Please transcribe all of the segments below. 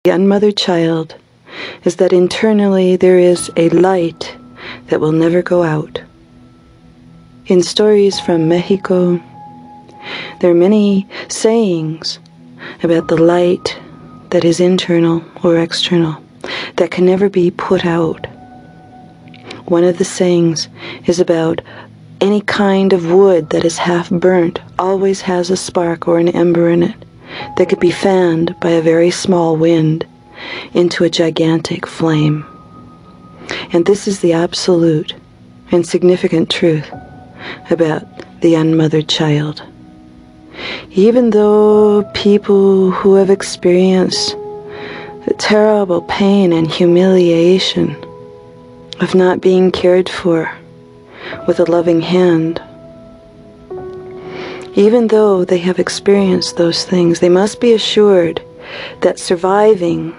The unmothered child is that internally there is a light that will never go out. In stories from Mexico, there are many sayings about the light that is internal or external that can never be put out. One of the sayings is about any kind of wood that is half burnt always has a spark or an ember in it that could be fanned by a very small wind into a gigantic flame. And this is the absolute and significant truth about the unmothered child. Even though people who have experienced the terrible pain and humiliation of not being cared for with a loving hand, even though they have experienced those things, they must be assured that surviving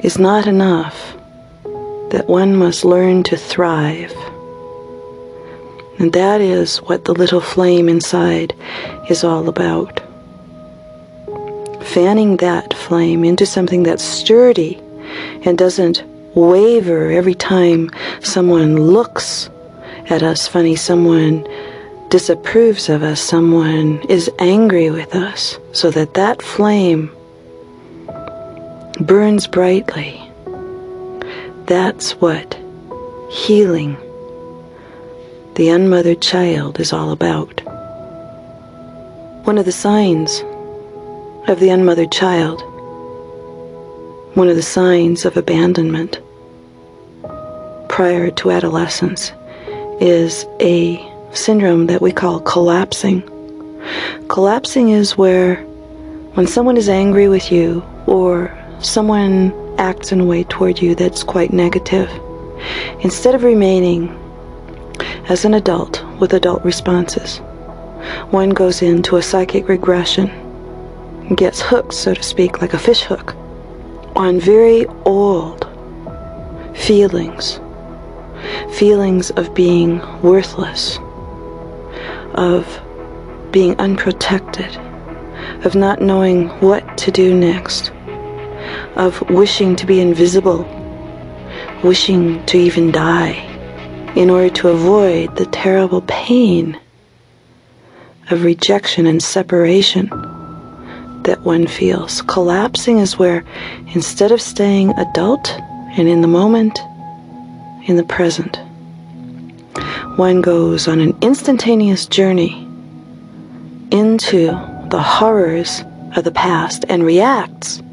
is not enough, that one must learn to thrive. And that is what the little flame inside is all about. Fanning that flame into something that's sturdy and doesn't waver every time someone looks at us funny, someone disapproves of us, someone is angry with us, so that that flame burns brightly. That's what healing the unmothered child is all about. One of the signs of the unmothered child, one of the signs of abandonment prior to adolescence, is a syndrome that we call collapsing. Collapsing is where when someone is angry with you or someone acts in a way toward you that's quite negative, instead of remaining as an adult with adult responses, one goes into a psychic regression and gets hooked, so to speak, like a fish hook, on very old feelings of being worthless, of being unprotected, of not knowing what to do next, of wishing to be invisible, wishing to even die in order to avoid the terrible pain of rejection and separation that one feels. Collapsing is where, instead of staying adult and in the moment, in the present, one goes on an instantaneous journey into the horrors of the past and reacts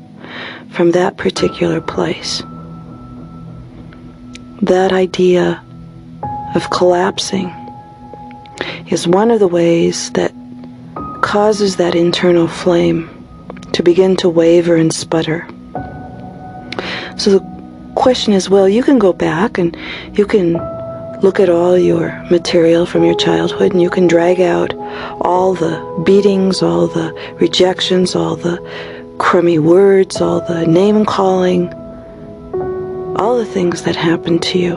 from that particular place. That idea of collapsing is one of the ways that causes that internal flame to begin to waver and sputter. So the question is, well, you can go back and you can look at all your material from your childhood and you can drag out all the beatings, all the rejections, all the crummy words, all the name calling, all the things that happened to you.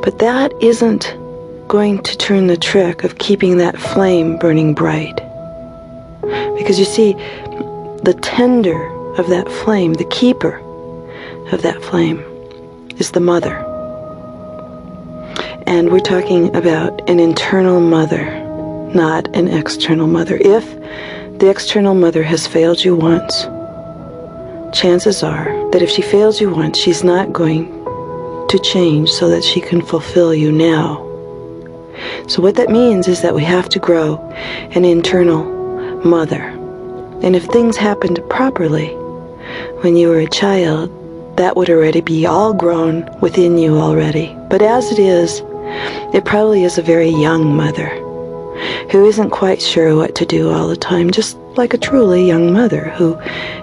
But that isn't going to turn the trick of keeping that flame burning bright. Because you see, the tender of that flame, the keeper of that flame, is the mother. And we're talking about an internal mother, not an external mother. If the external mother has failed you once, chances are that if she fails you once, she's not going to change so that she can fulfill you now. So what that means is that we have to grow an internal mother. And if things happened properly when you were a child, that would already be all grown within you already. But as it is, it probably is a very young mother who isn't quite sure what to do all the time, just like a truly young mother who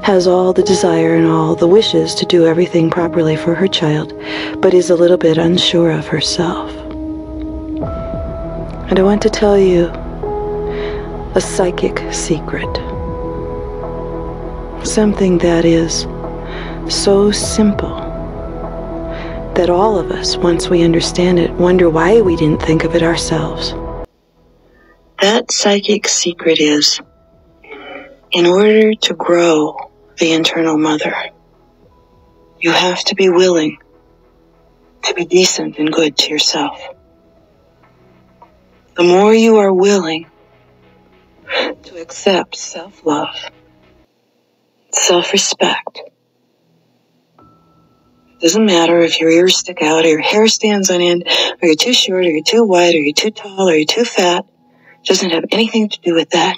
has all the desire and all the wishes to do everything properly for her child, but is a little bit unsure of herself. And I want to tell you a psychic secret. Something that is so simple that all of us, once we understand it, wonder why we didn't think of it ourselves. That psychic secret is, in order to grow the internal mother. You have to be willing to be decent and good to yourself. The more you are willing to accept self-love, self-respect, it doesn't matter if your ears stick out or your hair stands on end, or you're too short, or you're too wide, or you're too tall, or you're too fat. It doesn't have anything to do with that.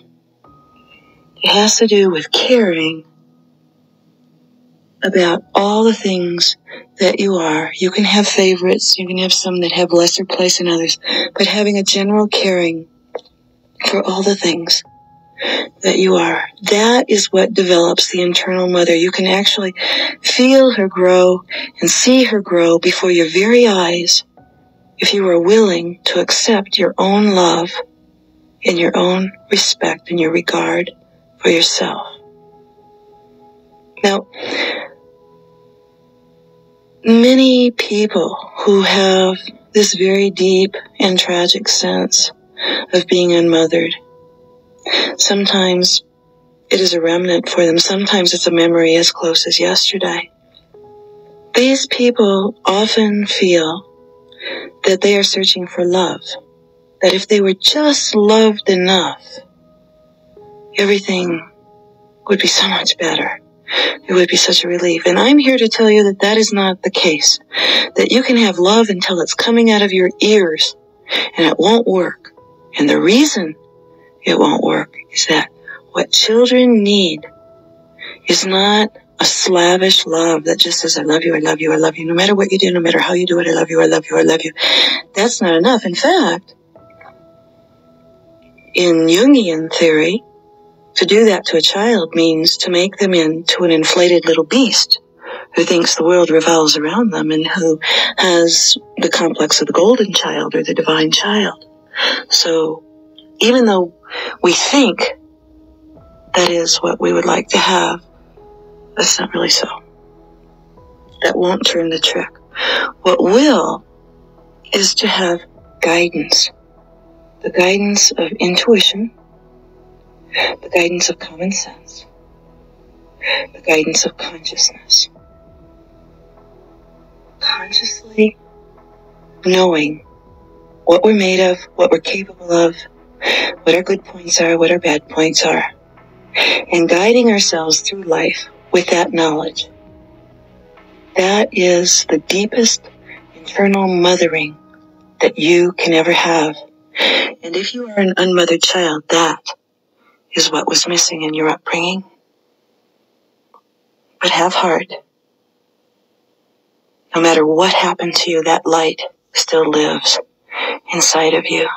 It has to do with caring about all the things that you are. You can have favorites, you can have some that have lesser place than others, but having a general caring for all the things that you are. That is what develops the internal mother. You can actually feel her grow and see her grow before your very eyes if you are willing to accept your own love and your own respect and your regard for yourself. Now, many people who have this very deep and tragic sense of being unmothered, sometimes it is a remnant for them. Sometimes it's a memory as close as yesterday. These people often feel that they are searching for love, that if they were just loved enough, everything would be so much better. It would be such a relief. And I'm here to tell you that that is not the case. That you can have love until it's coming out of your ears, and it won't work. And the reason it won't work is that what children need is not a slavish love that just says, I love you, I love you, I love you. No matter what you do, no matter how you do it, I love you, I love you, I love you. That's not enough. In fact, in Jungian theory, to do that to a child means to make them into an inflated little beast who thinks the world revolves around them and who has the complex of the golden child or the divine child. So even though we think that is what we would like to have, that's not really so. That won't turn the trick. What will is to have guidance. The guidance of intuition, the guidance of common sense, the guidance of consciousness. Consciously knowing what we're made of, what we're capable of, what our good points are, what our bad points are, and guiding ourselves through life with that knowledge. That is the deepest internal mothering that you can ever have. And if you are an unmothered child, that is what was missing in your upbringing. But have heart. No matter what happened to you, that light still lives inside of you.